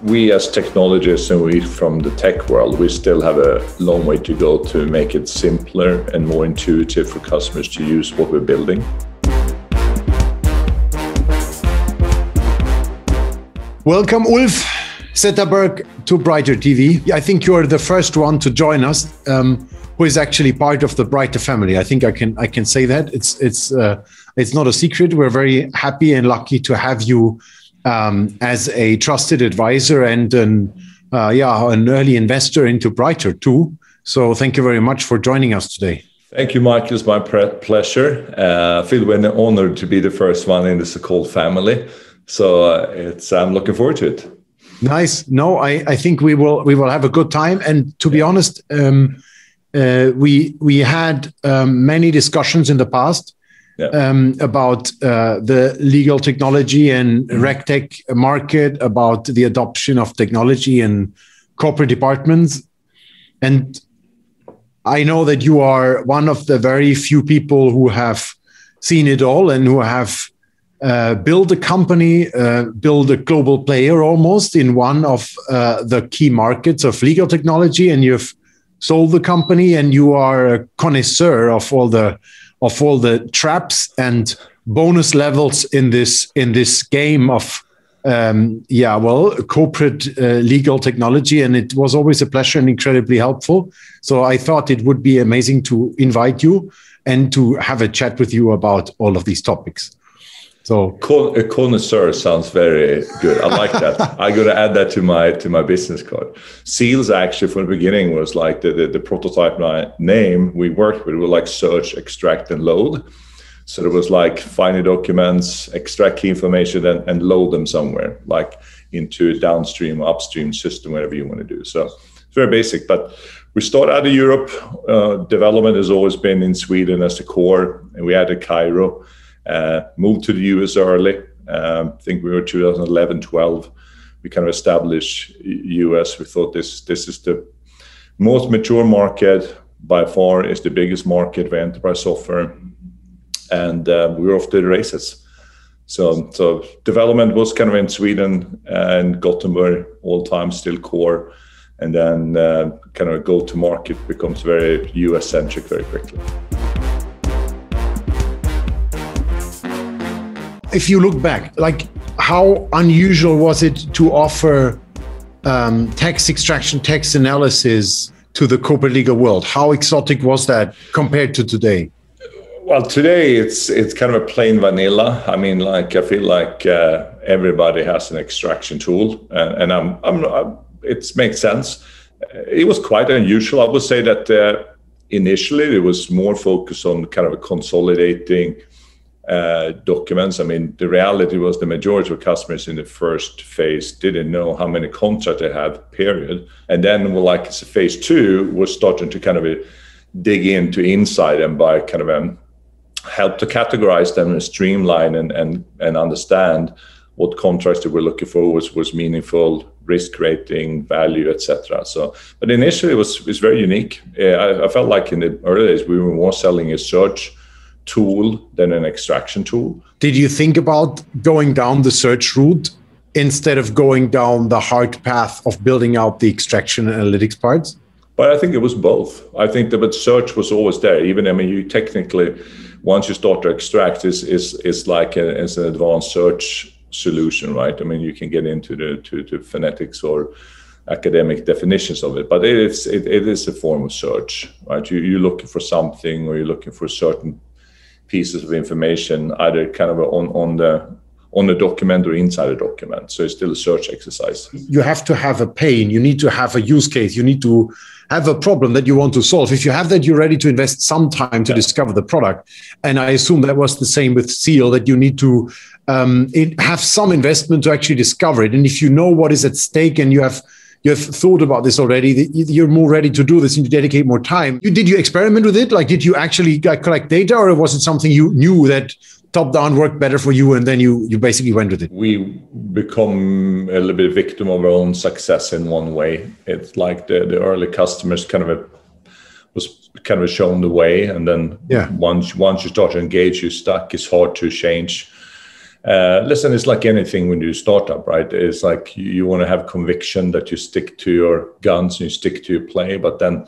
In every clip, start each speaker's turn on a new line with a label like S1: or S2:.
S1: we as technologists and we from the tech world, we still have a long way to go to make it simpler and more intuitive for customers to use what we're building.
S2: Welcome, Ulf Zetterberg, to BRYTER TV. I think you're the first one to join us who is actually part of the BRYTER family. I think I can say that. It's not a secret. We're very happy and lucky to have you as a trusted advisor and an early investor into BRYTER too. So thank you very much for joining us today.
S1: Thank you, Michael. It's my pleasure. I feel we're honored to be the first one in the so-called family. So I'm looking forward to it.
S2: Nice. No, I think we will have a good time. And to be honest, we had many discussions in the past about the legal technology and RegTech market, about the adoption of technology in corporate departments. And I know that you are one of the very few people who have seen it all and who have build a company, build a global player almost in one of the key markets of legal technology, and you've sold the company, and you are a connoisseur of all the traps and bonus levels in this game of corporate legal technology. And it was always a pleasure and incredibly helpful. So I thought it would be amazing to invite you and to have a chat with you about all of these topics. So
S1: a connoisseur sounds very good. I like that. I'm going to add that to my business card. Seals actually from the beginning was like the prototype name we worked with. We were like search, extract, and load. So there was like find the documents, extract key information, and load them somewhere, like into a downstream or upstream system, whatever you want to do. So it's very basic. But we start out of Europe. Development has always been in Sweden as the core, and we added Cairo. Moved to the US early. I think we were 2011, 12. We kind of established US. We thought this is the most mature market by far, is the biggest market for enterprise software, and we were off to the races. So development was kind of in Sweden and Gothenburg all time, still core, and then kind of go to market becomes very US centric very quickly.
S2: If you look back, like how unusual was it to offer text extraction, text analysis to the corporate legal world? How exotic was that compared to today?
S1: Well, today it's kind of a plain vanilla. I mean, like I feel like everybody has an extraction tool, and it makes sense. It was quite unusual. I would say that initially it was more focused on kind of consolidating documents. I mean, the reality was the majority of customers in the first phase didn't know how many contracts they had, period. And then, like phase two was starting to kind of dig into inside them by kind of help to categorize them and streamline and understand what contracts they were looking for was meaningful, risk rating, value, etc. So, but initially it was very unique. I felt like in the early days we were more selling a search tool than an extraction tool.
S2: Did you think about going down the search route instead of going down the hard path of building out the extraction analytics parts?
S1: But I think it was both. I think that search was always there. Even, I mean, you technically, once you start to extract, is like it's an advanced search solution, right? I mean, you can get into the phonetics or academic definitions of it, but it is a form of search, right? You're looking for something, or you're looking for certain pieces of information, either kind of on the document or inside a document. So it's still a search exercise.
S2: You have to have a pain. You need to have a use case. You need to have a problem that you want to solve. If you have that, you're ready to invest some time to discover the product. And I assume that was the same with Seal, that you need to have some investment to actually discover it. And if you know what is at stake and you have thought about this already, you're more ready to do this and you dedicate more time. Did you experiment with it? Like, did you actually collect data, or was it something you knew that top-down worked better for you and then you basically went with it?
S1: We become a little bit victim of our own success in one way. It's like the early customers was shown the way, and then once you start to engage, you're stuck. It's hard to change. Listen, it's like anything when you startup, right? It's like you want to have conviction that you stick to your guns and you stick to your play, but then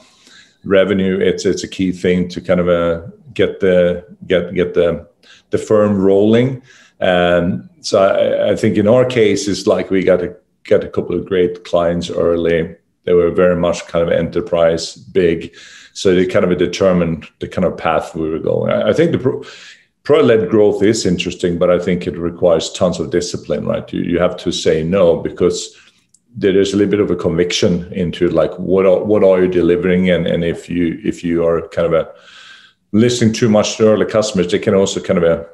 S1: revenue, it's a key thing to kind of get the firm rolling. And so I think in our case, it's like we got a couple of great clients early. They were very much kind of enterprise, big. So they kind of determined the kind of path we were going. I think the product-led growth is interesting, but I think it requires tons of discipline, right? You have to say no, because there's a little bit of a conviction into like, what are you delivering? And if you are kind of listening too much to early customers, they can also kind of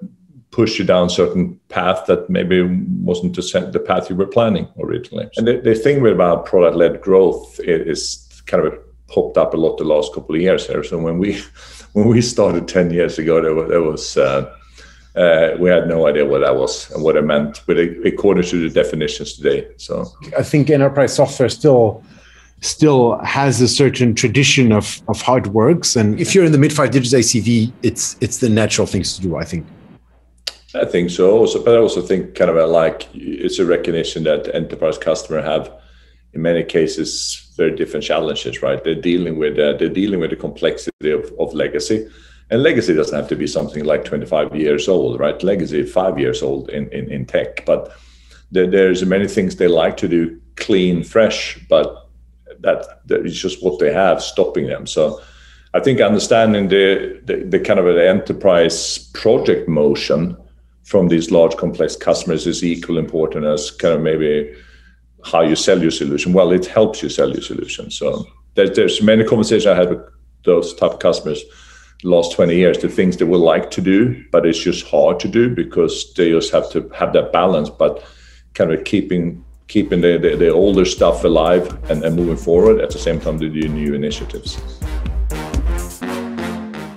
S1: push you down certain path that maybe wasn't the path you were planning originally. And the thing about product-led growth is kind of popped up a lot the last couple of years here. So when we started 10 years ago, we had no idea what that was and what it meant, but according to the definitions today. So
S2: I think enterprise software still has a certain tradition of how it works. And if you're in the mid-5 digits ACV, it's the natural things to do, I think.
S1: I think so. Also, but I also think kind of like it's a recognition that enterprise customers have, in many cases, very different challenges, right? They're dealing with the complexity of legacy, and legacy doesn't have to be something like 25 years old, right? Legacy is 5 years old in tech, but there's many things they like to do clean, fresh, but that is just what they have stopping them. So I think understanding the kind of the enterprise project motion from these large complex customers is equally important as kind of maybe how you sell your solution. Well, it helps you sell your solution. So there's many conversations I had with those type of customers the last 20 years, the things they would like to do, but it's just hard to do because they just have to have that balance, but kind of keeping the older stuff alive and moving forward at the same time to do new initiatives.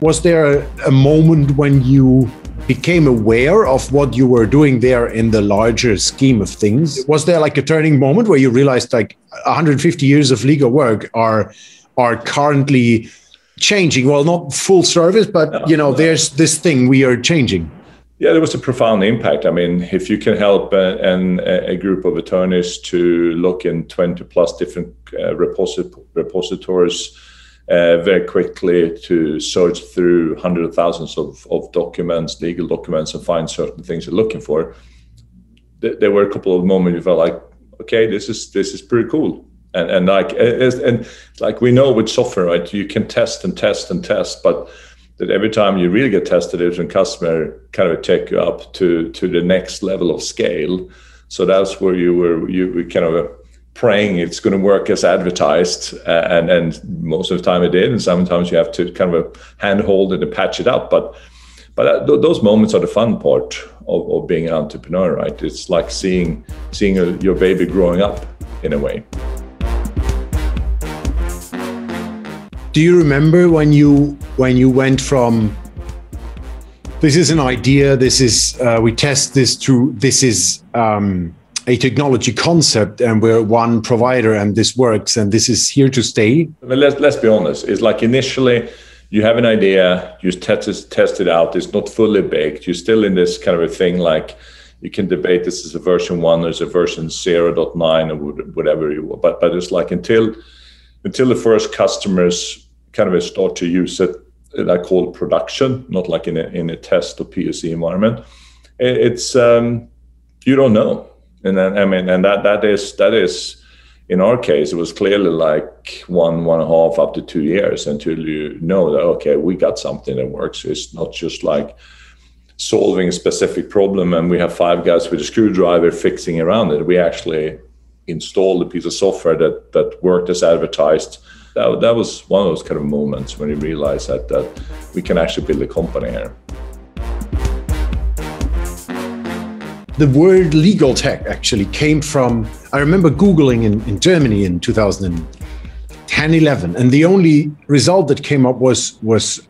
S2: Was there a moment when you became aware of what you were doing there in the larger scheme of things? Was there like a turning moment where you realized like 150 years of legal work are currently changing? Well, not full service, but there's this thing we are changing.
S1: Yeah, there was a profound impact. I mean, if you can help a group of attorneys to look in 20 plus different repositories very quickly, to search through hundreds of thousands of documents, legal documents, and find certain things you're looking for. There were a couple of moments you felt like, okay, this is pretty cool. And like we know with software, right, you can test and test and test, but that every time you really get tested, there's a customer kind of take you up to the next level of scale. So that's where you were kind of praying it's going to work as advertised, and most of the time it did, and sometimes you have to kind of handhold it and patch it up. But those moments are the fun part of being an entrepreneur, right? It's like seeing your baby growing up in a way.
S2: Do you remember when you went from this is an idea, this is we test this through, this is a technology concept, and we're one provider, and this works, and this is here to stay?
S1: I mean, let's be honest. It's like initially you have an idea, you test it out. It's not fully baked. You're still in this kind of a thing. Like you can debate this is a version 1, there's a version 0.9 or whatever you want. But it's like until the first customers kind of start to use it, I call it production, not like in a test or POC environment. It's you don't know. And then, I mean, and that is, in our case, it was clearly like 1.5 up to 2 years until you know that, okay, we got something that works. It's not just like solving a specific problem and we have 5 guys with a screwdriver fixing around it. We actually installed a piece of software that worked as advertised. That was one of those kind of moments when you realize that we can actually build a company here.
S2: The word legal tech actually came from, I remember Googling in Germany in 2010, 11, and the only result that came up was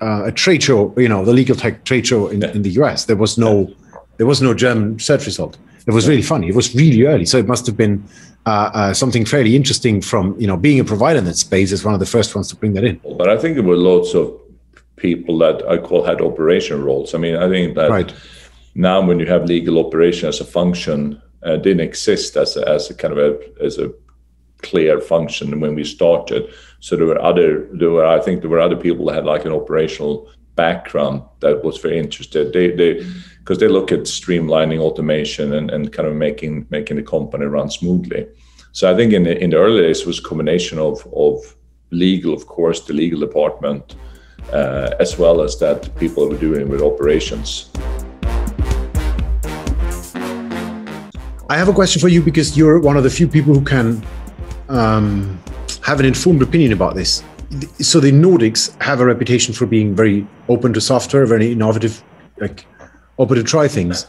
S2: a trade show, the legal tech trade show in the US. There was no German search result. It was really funny. It was really early. So it must have been something fairly interesting from, being a provider in that space as one of the first ones to bring that in.
S1: But I think there were lots of people that I call had operation roles. I mean, I think that Now, when you have legal operation as a function, didn't exist as a kind of a clear function when we started. So I think there were other people that had like an operational background that was very interested. Because they look at streamlining automation and kind of making the company run smoothly. So I think in the early days it was a combination of legal, of course, the legal department, as well as that people were doing with operations.
S2: I have a question for you, because you're one of the few people who can have an informed opinion about this. So the Nordics have a reputation for being very open to software, very innovative, like open to try things.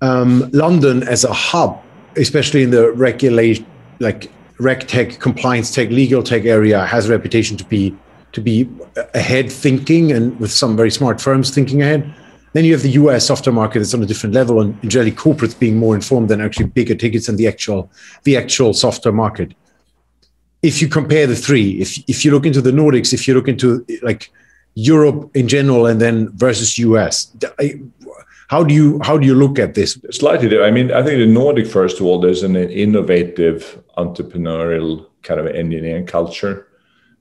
S2: London as a hub, especially in the like rec tech, compliance tech, legal tech area, has a reputation to be ahead thinking, and with some very smart firms thinking ahead. Then you have the US software market that's on a different level, and generally corporates being more informed than actually bigger tickets than the actual software market. If you compare the three, if you look into the Nordics, if you look into like Europe in general, and then versus US, how do you look at this?
S1: Slightly different. I mean, I think the Nordic, first of all, there's an innovative entrepreneurial kind of engineering culture.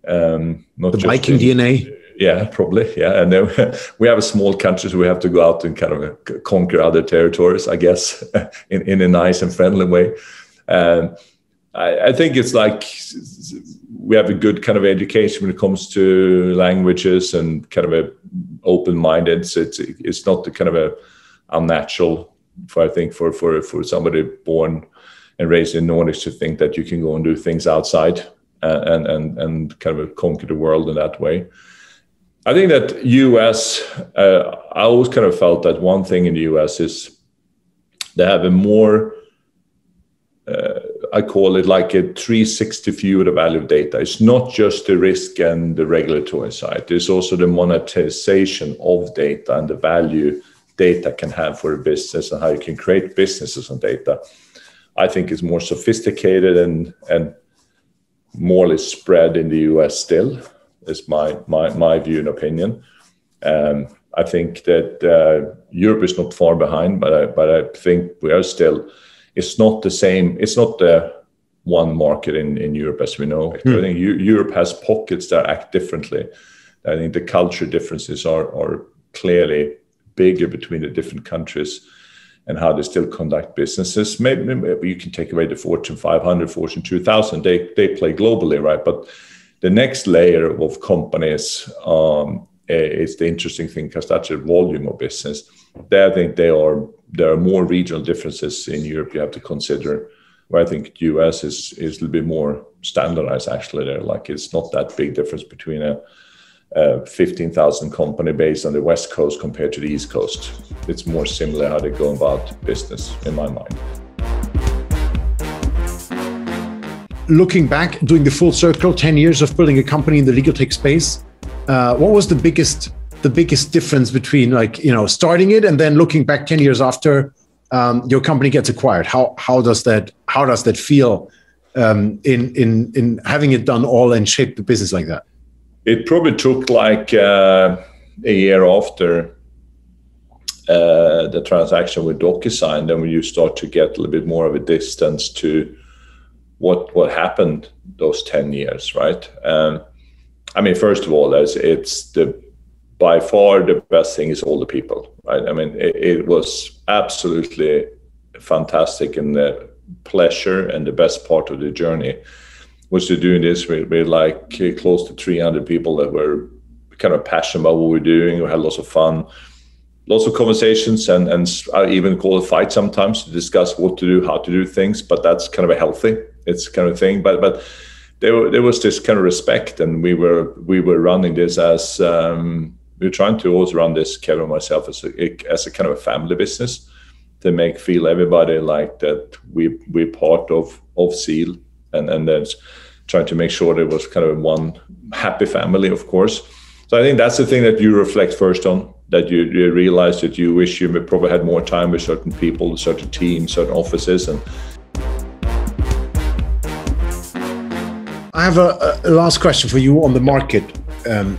S2: Not the Viking DNA.
S1: Yeah, probably. Yeah. And then we have a small country, so we have to go out and kind of conquer other territories, I guess, in a nice and friendly way. I think it's like we have a good kind of education when it comes to languages and kind of a open-minded. So it's not the kind of a unnatural for somebody born and raised in Nordics to think that you can go and do things outside and kind of conquer the world in that way. I think that US, I always kind of felt that one thing in the US is they have a more, I call it like a 360 view of the value of data. It's not just the risk and the regulatory side. There's also the monetization of data and the value data can have for a business and how you can create businesses on data. I think it's more sophisticated and more or less spread in the US still. Is my view and opinion. I think that Europe is not far behind, but I think we are still. It's not the same. It's not the one market in Europe as we know. I think Europe has pockets that act differently. I think the culture differences are clearly bigger between the different countries and how they still conduct businesses. Maybe you can take away the Fortune 500, Fortune 2000. They play globally, right? But the next layer of companies is the interesting thing, because that's a volume of business. There, I think there are more regional differences in Europe you have to consider, where I think US is a little bit more standardized actually there. Like it's not that big difference between a 15,000 company based on the West Coast compared to the East Coast. It's more similar how they go about business in my mind.
S2: Looking back, doing the full circle, 10 years of building a company in the legal tech space, what was the biggest difference between starting it and then looking back 10 years after your company gets acquired? How does that feel in having it done all and shape the business like that?
S1: It probably took like a year after the transaction with DocuSign, then when you start to get a little bit more of a distance to what happened those 10 years, right? I mean, first of all, it's by far the best thing is all the people, right? I mean, it was absolutely fantastic, and the pleasure and the best part of the journey was to doing this with like close to 300 people that were kind of passionate about what we're doing. We had lots of fun, lots of conversations, and I even call it fight sometimes to discuss what to do, how to do things. But that's kind of a healthy, it's kind of thing. But there was this kind of respect, and we were running this as we were trying to always run this, Kevin and myself, as a kind of a family business, to feel everybody like that we're part of Seal, and then trying to make sure there was kind of one happy family, of course. So I think that's the thing that you reflect first on, that you realize that you wish you probably had more time with certain people, certain teams, certain offices. And
S2: I have a last question for you on the market,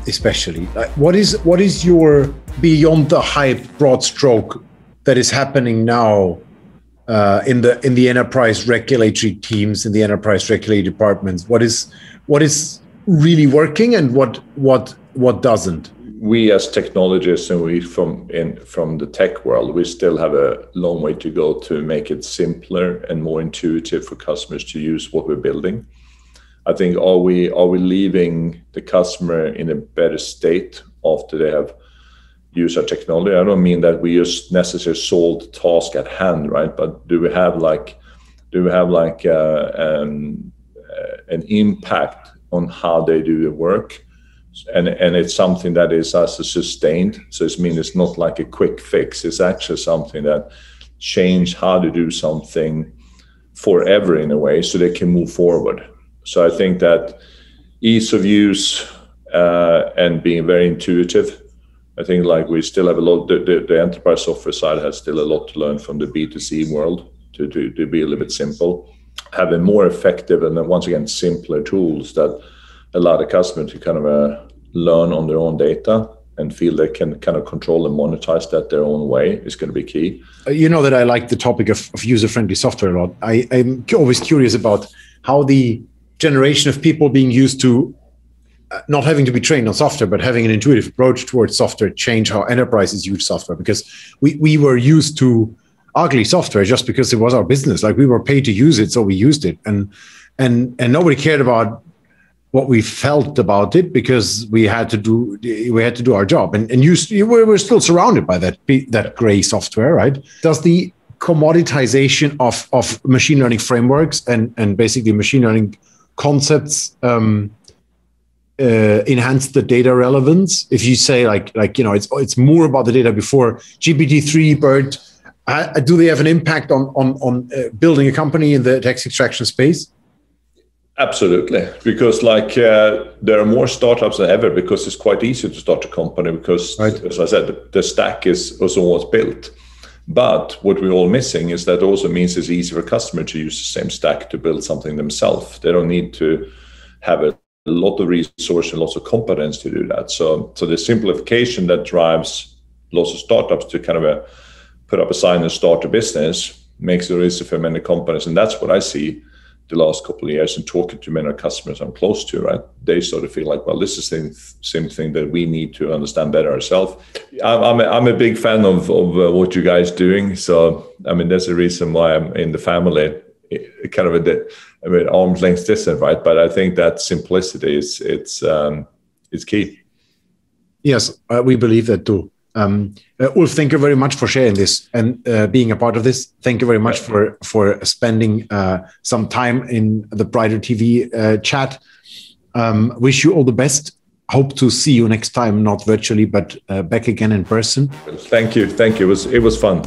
S2: especially. What is your, beyond the hype, broad stroke that is happening now in the enterprise regulatory teams, in the enterprise regulatory departments? What is really working and what doesn't?
S1: We as technologists and we from the tech world, we still have a long way to go to make it simpler and more intuitive for customers to use what we're building. I think are we leaving the customer in a better state after they have used our technology? I don't mean that we just necessarily solve the task at hand, right? But do we have an impact on how they do the work? And it's something that is also sustained. So it means it's not like a quick fix. It's actually something that change how to do something forever in a way, so they can move forward. So I think that ease of use and being very intuitive. I think like we still have a lot. The enterprise software side has still a lot to learn from the B2C world to be a little bit simple, having more effective and then once again simpler tools that allow the customer to kind of learn on their own data and feel they can kind of control and monetize that their own way is going to be key.
S2: You know that I like the topic of user-friendly software a lot. I'm always curious about how the generation of people being used to not having to be trained on software, but having an intuitive approach towards software change how enterprises use software. Because we were used to ugly software just because it was our business. Like we were paid to use it, so we used it. And nobody cared about what we felt about it because we had to do our job, and we're still surrounded by that gray software, right? Does the commoditization of machine learning frameworks and basically machine learning concepts enhance the data relevance? If you say like it's more about the data before GPT-3, BERT, do they have an impact on building a company in the text extraction space?
S1: Absolutely, because there are more startups than ever because it's quite easy to start a company because, right, as I said, the stack is almost built. But what we're all missing is that also means it's easy for a customer to use the same stack to build something themselves. They don't need to have a lot of resource and lots of competence to do that. So the simplification that drives lots of startups to kind of put up a sign and start a business makes it easy for many companies. And that's what I see the last couple of years and talking to many customers I'm close to, right? They sort of feel like, well, this is the same thing that we need to understand better ourselves. I'm a big fan of what you guys doing. So, I mean, there's a reason why I'm in the family, kind of arm's length distance, right? But I think that simplicity is key.
S2: Yes, we believe that too. Ulf, thank you very much for sharing this and being a part of this. Thank you very much for spending some time in the BRYTER TV chat. Wish you all the best. Hope to see you next time, not virtually, but back again in person.
S1: Thank you. It was fun.